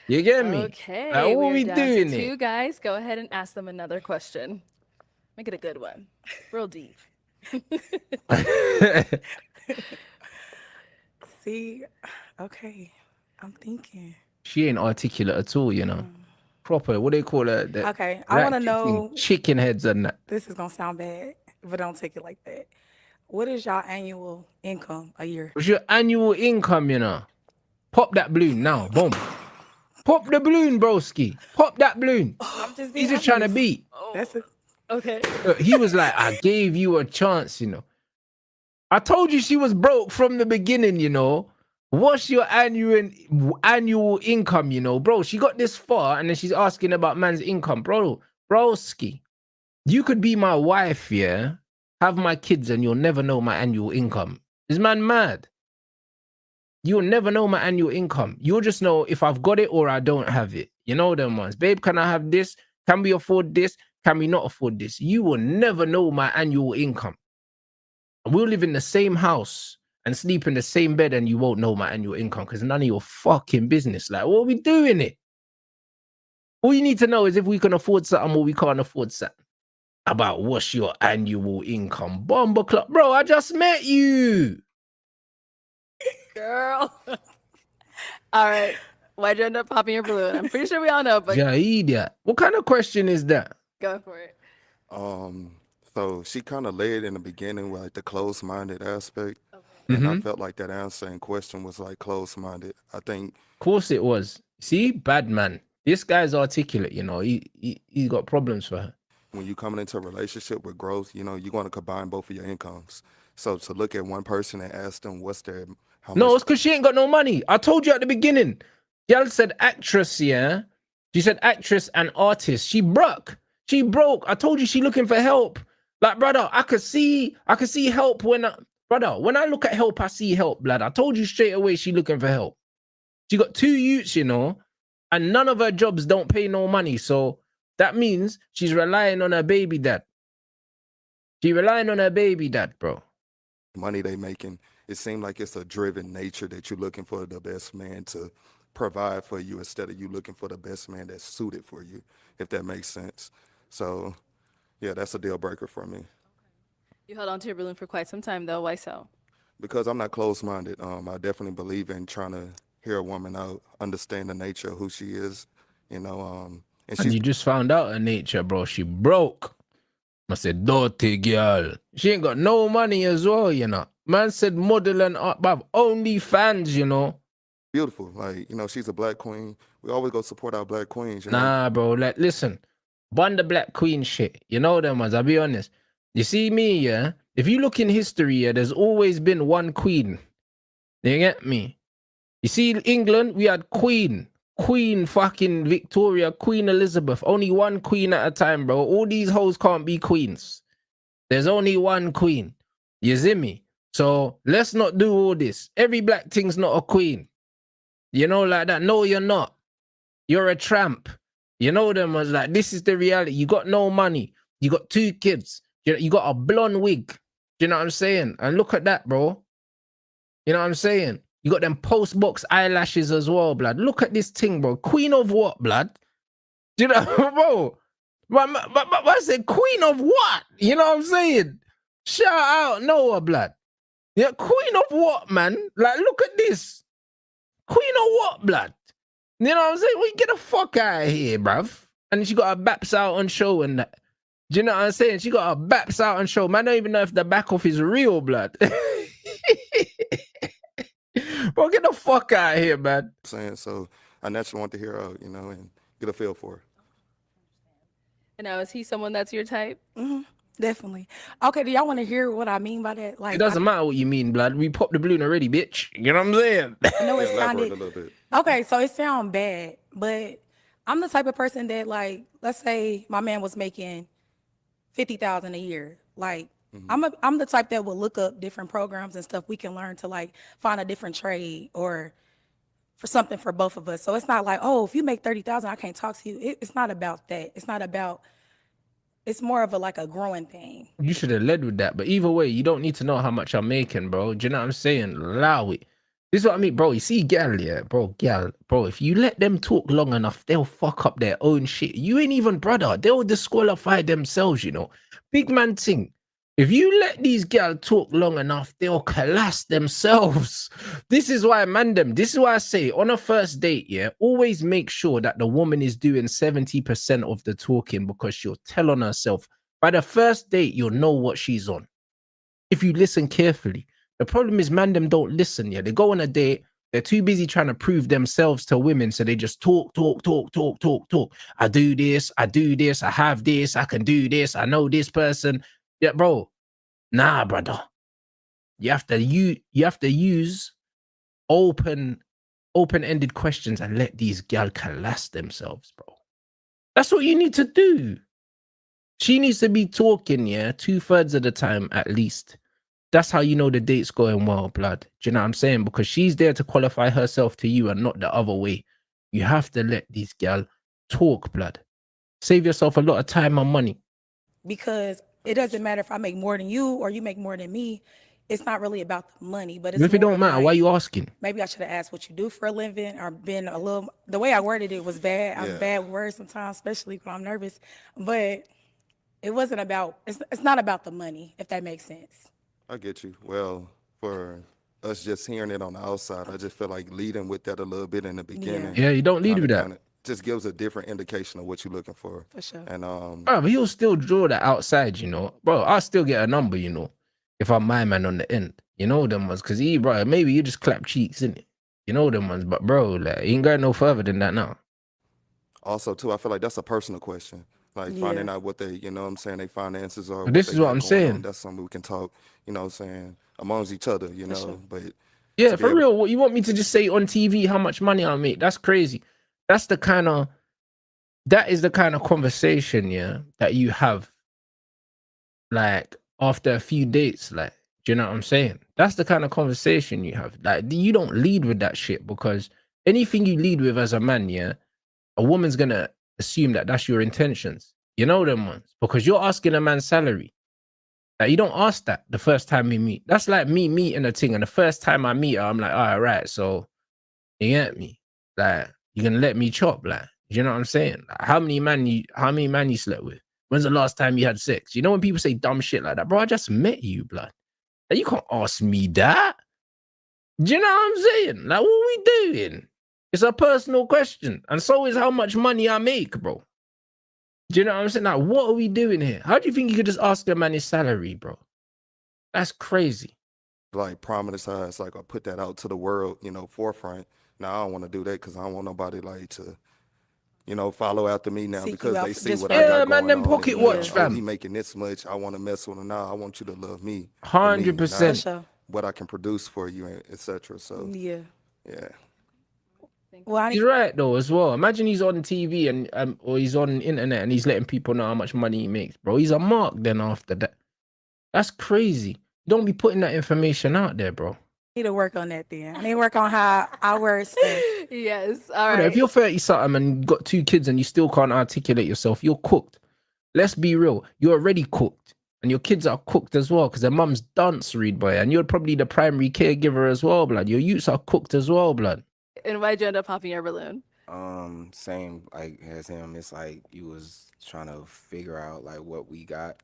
You get me? Like, Okay, what we are we down to doing it? two guys. Go ahead and ask them another question. Make it a good one. Real deep. See, okay, I'm thinking. She ain't articulate at all, you know. Proper, what they call her? That Okay, I want to ratchet thing, know. chicken heads and that. This is gonna sound bad, but don't take it like that. What is y'all annual income a year? What's your annual income, you know? Pop that balloon now, boom. Pop the balloon, broski. Pop that balloon. I'm just He's being just trying to honest. beat. That's a Okay. He was like, I gave you a chance, you know. I told you she was broke from the beginning, you know. What's your annual income, you know, bro? She got this far and then she's asking about man's income, bro. Broski, you could be my wife, yeah, have my kids, and you'll never know my annual income. Is man mad? You'll never know my annual income. You'll just know if I've got it or I don't have it. You know them ones. Babe, can I have this? Can we afford this? Can we not afford this? You will never know my annual income. We'll live in the same house and sleep in the same bed and you won't know my annual income because none of your fucking business. Like, what are we doing it? All you need to know is if we can afford something or we can't afford something. About what's your annual income? Bomber club. Bro, I just met you. Girl. All right. Why'd you end up popping your balloon? I'm pretty sure we all know, but Yeah, idiot. What kind of question is that? go for it. So she kind of led in the beginning with like the closed-minded aspect, Okay. and I Mm-hmm. felt like that answer and question was like closed-minded. I think Of course it was. See, bad man. This guy's articulate, you know. He got problems for her. when you coming into a relationship with growth, you know, you're going to combine both of your incomes. So to look at one person and ask them what's their how No, much it's because she ain't got no money. I told you at the beginning. Girl said actress, yeah. She said actress and artist. She broke. She broke. I told you she looking for help. Like, brother, I could see help when I look at help, I see help, blood. I told you straight away she looking for help. She got 2 youths, you know, and none of her jobs don't pay no money. So that means she's relying on her baby dad. She relying on her baby dad, bro. money they making, it seemed like it's a driven nature that you're looking for the best man to provide for you instead of you looking for the best man that's suited for you, if that makes sense. So yeah, that's a deal breaker for me. You held on to your balloon for quite some time, though. Why so? Because I'm not closed-minded. I definitely believe in trying to hear a woman out, understand the nature of who she is, you know. And And she's you just found out her nature, bro. She broke. I said, dirty girl. She ain't got no money as well, you know. Man said model and art, but only fans, you know. beautiful. Like, you know, she's a black queen. We always go support our black queens, you know. Nah, bro. Like, listen, bun the black queen shit. You know them ones. I'll be honest. You see me, yeah. If you look in history, yeah, there's always been one queen. You get me? You see, England, we had Queen fucking Victoria, Queen Elizabeth. Only one queen at a time, bro. All these hoes can't be queens. There's only one queen. You see me? So let's not do all this. Every black thing's not a queen. You know, like that. No, you're not. You're a tramp. You know them was like, this is the reality. You got no money. You got 2 kids. You got a blonde wig. Do you know what I'm saying? And look at that, bro. You know what I'm saying? You got them post box eyelashes as well, blood. Look at this thing, bro. Queen of what, blood? Do you know, bro? But I said, queen of what? You know what I'm saying? Shout out Noah, blood. Yeah, queen of what, man? Like, look at this. Queen of what, blood? You know what I'm saying? We get the fuck out of here, bruv. And she got her baps out on show and that. Do you know what I'm saying? She got her baps out on show. Man, I don't even know if the back off is real, blood. Bro, get the fuck out of here, man. Saying so, I naturally want to hear out, you know, and get a feel for her. And now, is he someone that's your type? definitely. Okay, do y'all want to hear what I mean by that? It Like, doesn't matter what you mean, blood. We popped the balloon already, bitch. You know what I'm saying? I know it Yeah, elaborate sounded a little bit. okay. So it sounds bad, but I'm the type of person that, like, let's say my man was making 50,000 a year. Like, I'm the type that will look up different programs and stuff we can learn to like find a different trade or for something for both of us. So it's not like, oh, if you make 30,000, I can't talk to you. It's not about that. It's not about. It's more of a like a growing thing. You should have led with that. But either way, you don't need to know how much I'm making, bro. Do you know what I'm saying? Allow it. This is what I mean, bro. You see, gal, yeah, bro, if you let them talk long enough, they'll fuck up their own shit. You ain't even brother. They'll disqualify themselves, you know. Big man thing. If you let these gal talk long enough, they'll collapse themselves. This is why, this is why I say on a first date, yeah, always make sure that the woman is doing 70% of the talking, because she'll tell on herself. By the first date, you'll know what she's on if you listen carefully. The problem is, them don't listen. Yeah, they go on a date. They're too busy trying to prove themselves to women, so they just talk. I do this. I have this. I can do this. I know this person. Yeah, bro. Nah, brother. You have to use open-ended questions and let these gal collapse themselves, bro. That's what you need to do. She needs to be talking, yeah, 2/3 of the time at least. That's how you know the date's going well, blood. Do you know what I'm saying? Because she's there to qualify herself to you and not the other way. You have to let these gal talk, blood. Save yourself a lot of time and money. Because it doesn't matter if I make more than you or you make more than me. It's not really about the money, but it's If it more don't matter, like, why you asking? maybe I should have asked what you do for a living, or been a little, the way I worded it was bad. I'm bad with words sometimes, especially when I'm nervous. But it wasn't about, it's not about the money, if that makes sense. I get you. Well, for us just hearing it on the outside, I just feel like leading with that a little bit in the beginning. Yeah, you don't lead with that. Just gives a different indication of what you're looking for. For sure. And Bro, but he'll still draw that outside, you know. Bro, I'll still get a number, you know, if I'm my man on the end. You know them ones, because bro, maybe you just clap cheeks, innit? You know them ones, but bro, like, you ain't going no further than that now. Also, too, I feel like that's a personal question. Like finding out what they, you know what I'm saying, their finances are. But this is what I'm saying. That's something we can talk, you know what I'm saying, amongst each other, you know. Sure. But yeah, for real, what you want me to just say on TV how much money I make? That's crazy. That is the kind of conversation, yeah, that you have, like, after a few dates, like, do you know what I'm saying? That's the kind of conversation you have. Like, you don't lead with that shit, because anything you lead with as a man, yeah, a woman's gonna assume that that's your intentions. You know them ones, because you're asking a man's salary. Like, you don't ask that the first time we meet. That's like me meeting a thing, and the first time I meet her, I'm like, all right, so you get me? Like, you're gonna let me chop, like, you know what I'm saying? Like, how many man you slept with? When's the last time you had sex? You know when people say dumb shit like that, bro, I just met you, blood. Like, you can't ask me that. Do you know what I'm saying? Like, what are we doing? It's a personal question. And so is how much money I make, bro. Do you know what I'm saying? Like, what are we doing here? How do you think you could just ask a man his salary, bro? That's crazy. Like, prominize, like, I put that out to the world, you know, forefront. Now, I don't want to do that because I don't want nobody, like, to, you know, follow after me now because they see what I got going man, them on. pocket watch, fam. He making this much. I want to mess with him now. I want you to love me. 100%. What I can produce for you, etc. So yeah. Well, he's right though as well. Imagine he's on TV and or he's on internet and he's letting people know how much money he makes, bro. He's a mark then after that. That's crazy. Don't be putting that information out there, bro. Need to work on that then. I need to work on how I word stuff. Yes. All right. If you're 30-something and got 2 kids and you still can't articulate yourself, you're cooked. Let's be real. You're already cooked. And your kids are cooked as well because their mum's dance read boy. And you're probably the primary caregiver as well, blood. Your youths are cooked as well, blood. And why'd you end up popping your balloon? Same like as him. It's like you was trying to figure out like what we got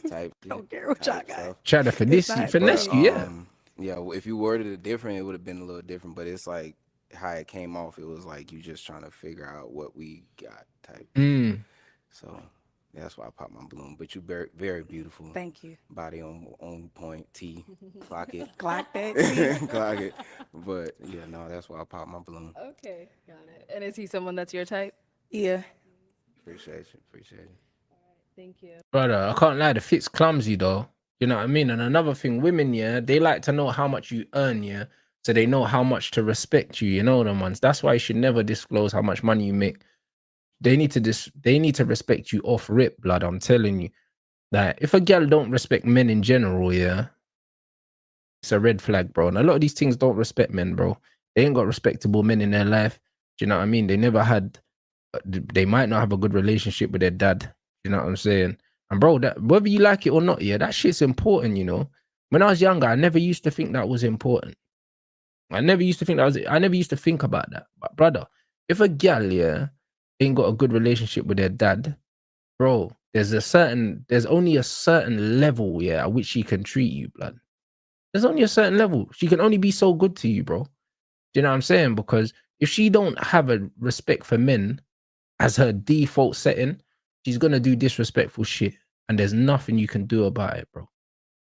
type. Don't care what y'all got. Try to finesse you, yeah. Yeah, if you worded it different, it would have been a little different. But it's like how it came off. It was like you just trying to figure out what we got type. So that's why I popped my balloon. But you very, very beautiful. Thank you. Body on point. T. Clock it. Clock that. Clock it. But yeah, no, that's why I popped my balloon. Okay, got it. And is he someone that's your type? Yeah. Appreciate it. All right, thank you. Brother, I can't lie, the fit's clumsy though. You know what I mean? And another thing, women, yeah, they like to know how much you earn, yeah, so they know how much to respect you. You know them ones. That's why you should never disclose how much money you make. They need to respect you off rip, blood. I'm telling you. Like, if a girl don't respect men in general, yeah, it's a red flag, bro. And a lot of these things don't respect men, bro. They ain't got respectable men in their life. Do you know what I mean? They might not have a good relationship with their dad. You know what I'm saying? And bro, that whether you like it or not, yeah, that shit's important, you know. When I was younger, I never used to think that was important. I never used to think that was it. I never used to think about that. But brother, if a gal, yeah, ain't got a good relationship with their dad, bro, there's only a certain level, yeah, at which she can treat you, blood. There's only a certain level. She can only be so good to you, bro. Do you know what I'm saying? Because if she don't have a respect for men as her default setting, she's gonna do disrespectful shit. And there's nothing you can do about it, bro.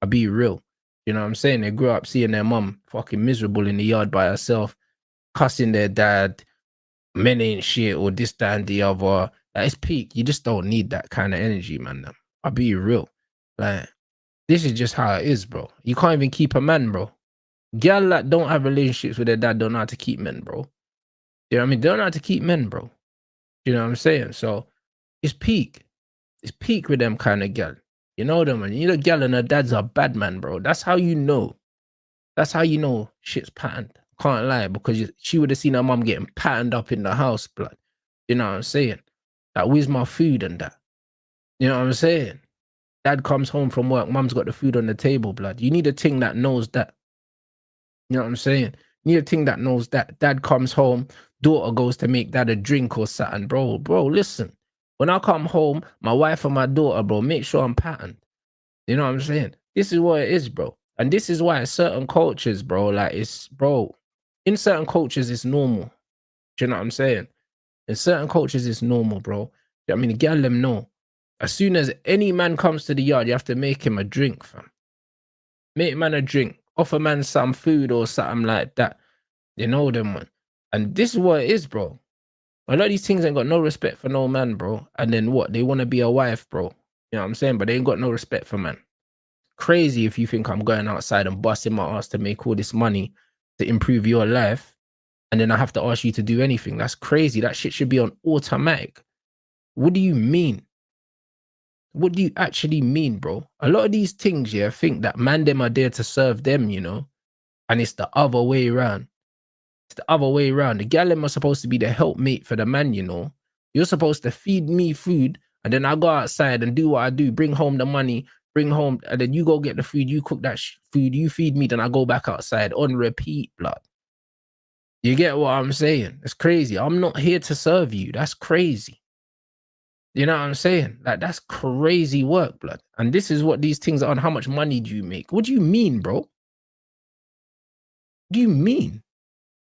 I'll be real. You know what I'm saying? They grew up seeing their mum fucking miserable in the yard by herself, cussing their dad, men ain't shit, or this, that, and the other. Like, it's peak. You just don't need that kind of energy, man. I'll be real. Like, this is just how it is, bro. You can't even keep a man, bro. Girl that don't have relationships with their dad don't know how to keep men, bro. You know what I mean? They don't know how to keep men, bro. You know what I'm saying? So it's peak. It's peak with them kind of gal. You know them, man. You know, gal and her dad's a bad man, bro. That's how you know. That's how you know shit's patterned. Can't lie, because she would have seen her mum getting patterned up in the house, blood. You know what I'm saying? Like, where's my food and that? You know what I'm saying? Dad comes home from work, mum's got the food on the table, blood. You need a thing that knows that. You know what I'm saying? You need a thing that knows that. Dad comes home, daughter goes to make dad a drink or something. Bro, listen. When I come home, my wife and my daughter, bro, make sure I'm patterned. You know what I'm saying? This is what it is, bro. And this is why certain cultures, bro, like it's, bro, in certain cultures, it's normal. Do you know what I'm saying? In certain cultures, it's normal, bro. I mean, the girl them know. As soon as any man comes to the yard, you have to make him a drink, fam. Make man a drink. Offer man some food or something like that. You know them, man. And this is what it is, bro. A lot of these things ain't got no respect for no man, bro. And then what? They want to be a wife, bro. You know what I'm saying? But they ain't got no respect for man. Crazy if you think I'm going outside and busting my ass to make all this money to improve your life, and then I have to ask you to do anything. That's crazy. That shit should be on automatic. What do you mean? What do you actually mean, bro? A lot of these things, yeah, think that man them are there to serve them, you know, and it's the other way around. It's the other way around. The gal them are supposed to be the helpmate for the man, you know. You're supposed to feed me food, and then I go outside and do what I do, bring home the money, bring home, and then you go get the food, you cook that food, you feed me, then I go back outside on repeat, blood. You get what I'm saying? It's crazy. I'm not here to serve you. That's crazy. You know what I'm saying? Like, that's crazy work, blood. And this is what these things are on. How much money do you make? What do you mean, bro? What do you mean?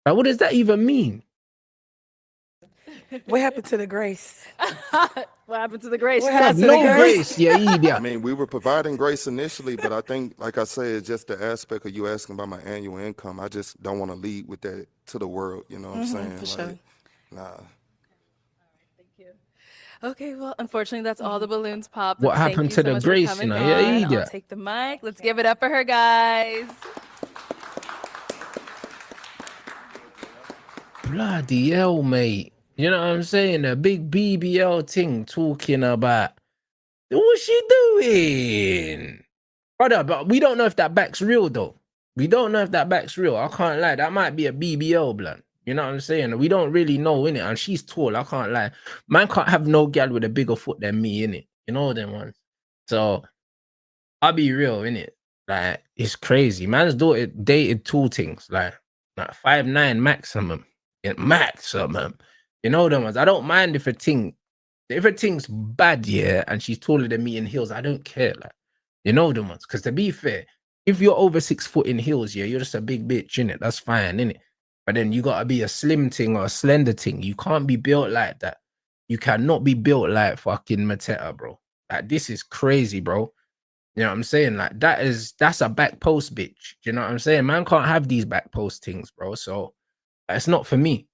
Like, what does that even mean? What happened to the grace? What happened to the grace? What She happened said to the No grace? grace, yeah, idiot. I mean, we were providing grace initially, but I think, like I said, it's just the aspect of you asking about my annual income. I just don't want to lead with that to the world. You know what I'm saying? for sure. Nah. Thank you. Okay, well, unfortunately, that's all the balloons popped. What Thank happened you to so the much for grace, coming you know? Yeah, on. I'll idiot. take the mic. Let's give it up for her, guys. Bloody hell, mate. You know what I'm saying? The big BBL thing talking about. What's she doing? Brother, but we don't know if that back's real, though. We don't know if that back's real. I can't lie. That might be a BBL, blood. You know what I'm saying? We don't really know, innit? And she's tall. I can't lie. Man can't have no gal with a bigger foot than me, innit? You know them ones. So, I'll be real, innit? Like, it's crazy. Man's daughter dated two things. Like 5'9" maximum. Yeah, maximum. You know them ones. I don't mind if a thing's bad, yeah, and she's taller than me in heels. I don't care. Like, you know them ones. Because to be fair, if you're over 6 foot in heels, yeah, you're just a big bitch, innit? That's fine, innit? But then you gotta be a slim thing or a slender thing. You can't be built like that. You cannot be built like fucking Mateta, bro. Like, this is crazy, bro. You know what I'm saying? Like, that's a back post bitch. You know what I'm saying? Man can't have these back post things, bro. So it's not for me.